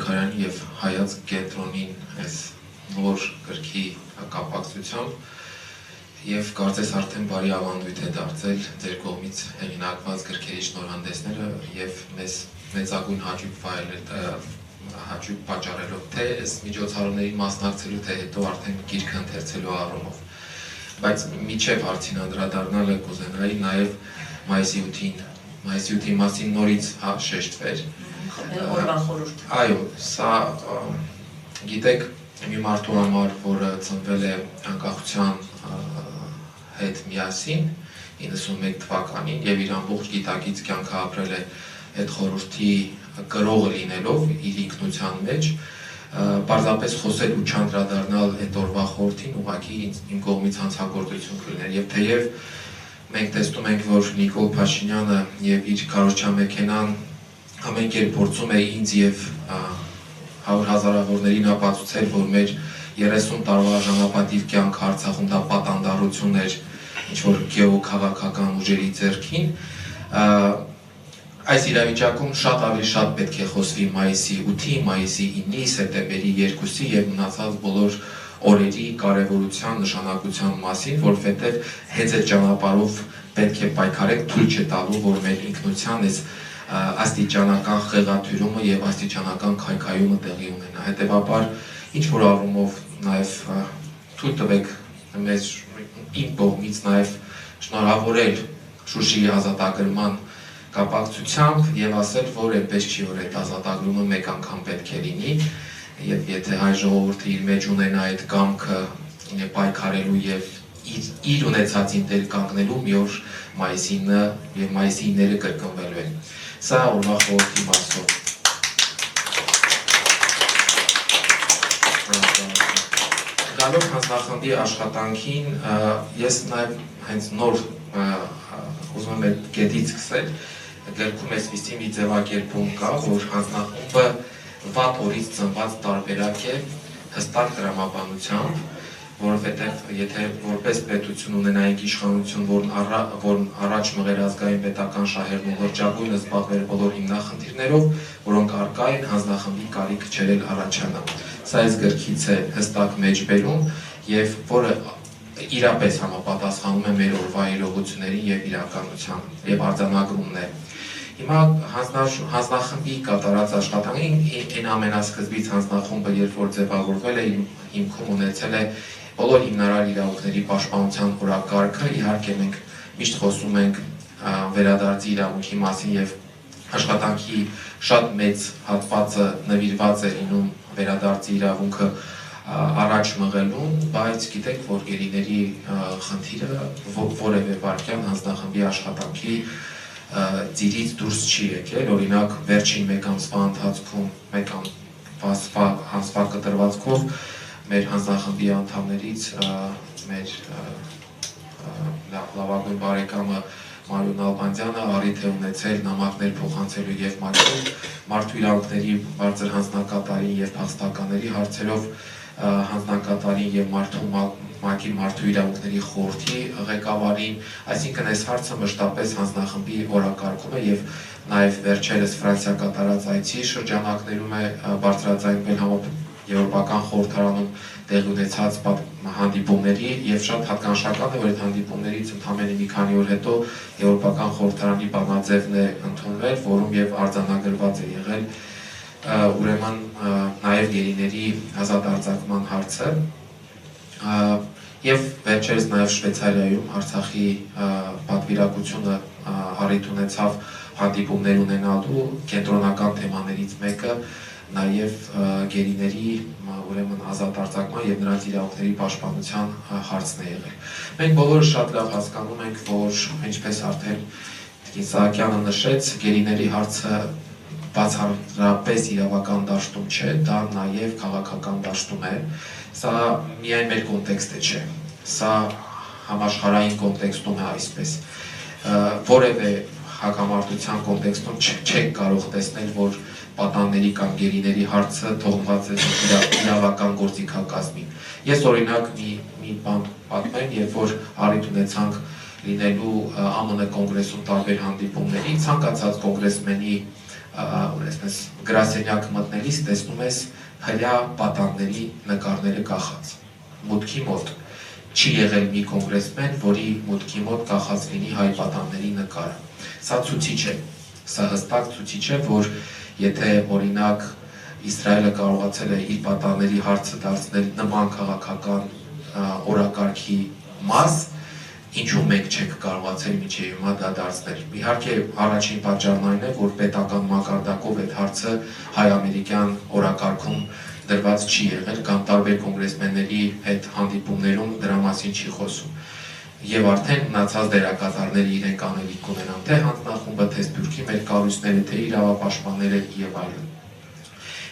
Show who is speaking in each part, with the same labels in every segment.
Speaker 1: Զաքարյանի և հայացք կենտրոնին այս նոր գրքի կապակցությամբ և կարծես արդեն բարի ավանդույթ է դարձել ձեր կողմից հեղինակված գրքերի շնորհանդեսները և մեզ մեծագույն հաճույք պատճառելով թե այս միջոցառումներին մասնակցելու, թե հետո արդեն գիրքը ընթերցելու առումով։ Բայց մինչև հարցին անդրադառնալը կուզենայի նաև մայիսի 8-ի մասին նորից շեշտվեր։ Այո, սա գիտեք մի մարդու համար, որը ծնվել է անկախության հետ միասին 91 թվականին և իր ամբողջ գիտակից կյանքը ապրել է այդ խորհրդի կրողը լինելով իր ինքնության մեջ, պարզապես խոսել ու չանդրադառնալ այդ օրվա խորհրդին ուղղակի իմ կողմից հանցագործություն կլիներ։ Եվ թեև մենք տեսնում ենք, որ Նիկոլ Փաշինյանը և իր քարոզչամեքենան ամեն կերպ փորձում է ինձ և 100 հազարավորներին ապացուցել, որ մեր 30 տարվա ժամապատիվ կյանքը Արցախում դա պատանդառություն էր ինչ-որ գեոքաղաքական ուժերի ձեռքին, այս իրավիճակում շատ ավելի շատ պետք է խոսվի մայիսի 8-ի, մայիսի 9-ի, սեպտեմբերի 2-ի և մնացած բոլոր օրերի կարևորության, նշանակության մասին, որովհետև հենց այդ ճանապարհով պետք է պայքարենք, թույլ չտալու, որ մեր ինքնության այս աստիճանական խեղաթյուրումը և աստիճանական քայքայումը տեղի ունենա։ Հետևաբար, ինչ-որ առումով նաև թույլ տվեք մեզ իմ կողմից նաև շնորհավորել Շուշիի ազատագրման կապակցությամբ և ասել, որ այնպես չի, որ այդ ազատագրումը մեկ անգամ պետք է լինի և եթե հայ ժողովուրդը իր մեջ ունենա այդ կամքը պայքարելու և իր ունեցածին տեր կանգնելու մի օր մայիսի 9-ը և մայիսի 9-ը կրկնվելու են։ Սա օրվա խորհրդի մասով։ Գալով հանձնախմբի աշխատանքին, ես նաև հենց նոր ուզում եմ այդ կետից սկսել, գրքում այսպիսի մի ձևակերպում կա, որ հանձնախումբը վատ օրից ծնված տարբերակ է հստակ տրամաբանությամբ, որովհետև եթե որպես պետություն ունենայինք իշխանություն, որն առաջ մղեր ազգային պետական շահերն ու լրջագույնը զբաղվեր բոլոր հիմնախնդիրներով, որոնք առկա են, հանձնախմբի կարիք չէր էլ առաջանա։ Սա այս գրքից է հստակ մեջբերում և որը իրապես համապատասխանում է մեր օրվա իրողություններին և իրականությանը և արձանագրումն է։ Հիմա հանձնախմբի կատարած աշխատանքը այն ամենասկզբից հանձնախումբը, երբ որ ձևավորվել է, հիմքում ունեցել է բոլոր հիմնարար իրավունքների պաշտպանության օրակարգը, իհարկե մենք միշտ խոսում ենք վերադարձի իրավունքի մասին և աշխատանքի շատ մեծ հատվածը նվիրված է լինում վերադարձի իրավունքը առաջ մղելուն, բայց գիտեք, որ գերիների խնդիրը որևէ վայրկյան հանձնախմբի աշխատանքի ծիրից դուրս չի եկել, օրինակ վերջին մեկ ամսվա ընթացքում, մեկ ամսվա կտրվածքով մեր հանձնախմբի անդամներից մեր լավագույն բարեկամը Մարիոն Նալբանդյանը առիթ է ունեցել նամակներ փոխանցելու և մարդու իրավունքների բարձր հանձնակատարին և փախստականների հարցերով հանձնակատարին և ՄԱԿ-ի մարդու իրավունքների խորհրդի ղեկավարին, այսինքն այս հարցը մշտապես հանձնախմբի օրակարգում է և նաև վերջերս Ֆրանսիա կատարած այցի շրջանակներում է բարձրաձայնվել Եվրոպական խորհրդարանում տեղի ունեցած հանդիպումների և շատ հատկանշական է, որ այդ հանդիպումներից ընդամենը մի քանի օր հետո Եվրոպական խորհրդարանի բանաձևն է ընդունվել, որում և արձանագրված է եղել ուրեմն նաև գերիների ազատ արձակման հարցը և վերջերս նաև Շվեյցարիայում Արցախի պատվիրակությունը առիթ ունեցավ հանդիպումներ ունենալու կենտրոնական թեմաներից մեկը նաև գերիների ուրեմն ազատ արձակման և նրանց իրավունքների պաշտպանության հարցն է եղել։ Մենք բոլորը շատ լավ հասկանում ենք, որ ինչպես արդեն Տիկին Սահակյանը նշեց, գերիների հարցը բացառապես իրավական դաշտում չէ, դա նաև քաղաքական դաշտում է։ Սա միայն մեր կոնտեքստը չէ, սա համաշխարհային կոնտեքստում է այսպես։ Որևէ հակամարտության կոնտեքստում չեք կարող տեսնել, որ պատանների կամ գերիների հարցը թողնված է իրավական գործիքակազմին։ Ես օրինակ մի բան պատմեմ, երբ որ առիթ ունեցանք լինելու ԱՄՆ կոնգրեսում տարբեր հանդիպումների, ցանկացած կոնգրեսմենի գրասենյակ մտնելիս տեսնում ես հրյա պատանների նկարները կախած։ Մուտքի մոտ չի եղել մի կոնգրեսմեն, որի մուտքի մոտ կախած լինի հայ պատանների նկարը։ Սա ցուցիչ է, սա հստակ ցուցիչ է, որ եթե օրինակ Իսրայելը կարողացել է իր պատանների հարցը դարձնել նման քաղաքական օրակարգի մաս, ինչու մենք չենք կարողացել մինչև հիմա դա դարձնել։ Իհարկե, առաջին պատճառն այն է, որ պետական մակարդակով այդ հարցը հայ-ամերիկյան օրակարգում դրված չի եղել, կամ տարբեր կոնգրեսմենների հետ հանդիպումներում դրա մասին չի խոսում։ Եվ արդեն մնացած դերակատարները իրենք անելիք կունենան թե հանձնախումբը, թե Սփյուռքի մեր կառույցները, թե իրավապաշտպանները եւ այլն։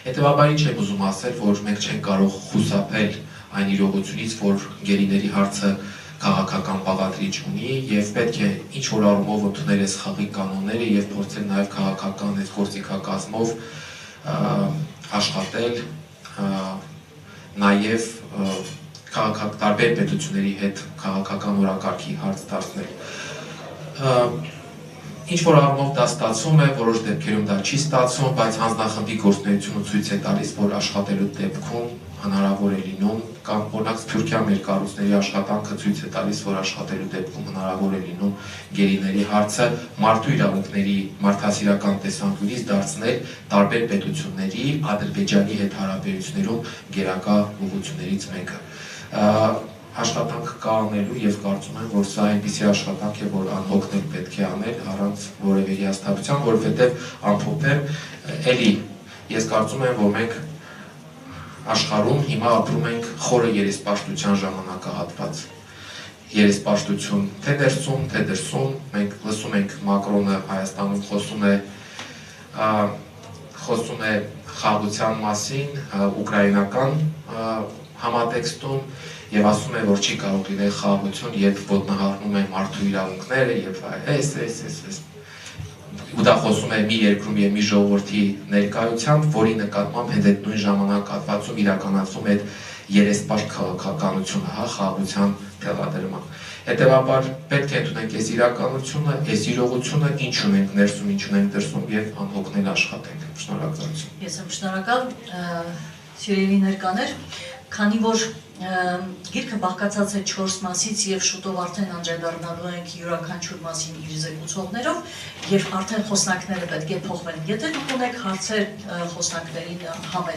Speaker 1: Հետևաբար ինչ եմ ուզում ասել, որ մենք չենք կարող խուսափել այն իրողությունից, որ գերիների հարցը քաղաքական բաղադրիչ ունի եւ պետք է ինչ-որ առումով ընդունել այս խաղի կանոնները եւ փորձել նաեւ քաղաքական այս գործիքակազմով աշխատել, նաեւ տարբեր պետությունների հետ քաղաքական օրակարգի հարց դարձնել։ Ինչ-որ առումով դա ստացվում է, որոշ դեպքերում դա չի ստացվում, բայց հանձնախմբի գործունեությունը ցույց է տալիս, որ աշխատելու դեպքում հնարավոր է լինում, կամ օրինակ Սփյուռքյան մեր կառույցների աշխատանքը ցույց է տալիս, որ աշխատելու դեպքում հնարավոր է լինում գերիների հարցը մարդու իրավունքների մարդասիրական տեսանկյունից դարձնել տարբեր պետությունների Ադրբեջանի հետ հարաբերություններում գերակա ուղղություններից մեկը։ Աշխատանք կա անելու եւ կարծում եմ, որ սա այնպիսի աշխատանք է, որ անհոգնել պետք է անել առանց որևէ հիասթափության, որովհետեւ ամփոփեմ, էլի ես կարծում եմ, որ մենք աշխարհում հիմա ապրում ենք խորը երեսպաշտության ժամանակահատված։ Երեսպաշտություն թե ներսում, թե դրսում, մենք լսում ենք Մակրոնը Հայաստանում խոսում է խաղաղության մասին, ուկրաինական համատեքստում եւ ասում է, որ չի կարող լինել խաղաղություն, երբ ոտնահարվում են մարդու իրավունքները եւ ու դա խոսում է մի երկրում եւ մի ժողովրդի ներկայությամբ, որի նկատմամբ հենց այդ նույն ժամանակահատվածում իրականացվում է երեսպաշտ քաղաքականությունը, խաղաղության թելադրման։ Հետևաբար պետք է ընդունենք այս իրականությունը, այս իրողությունը, ինչ ունենք ներսում, ինչ ունենք դրսում եւ անհոգնել աշխատենք։ Շնորհակալություն։
Speaker 2: Ես եմ շնորհակալ, սիրելի ներկաներ, քանի որ գիրքը բաղկացած է 4 մասից եւ շուտով արդեն անդրադառնալու ենք յուրաքանչյուր մասին իր զեկուցողներով եւ արդեն խոսնակները պետք է փոխվեն։ Եթե դուք ունեք հարցեր խոսնակներին համեց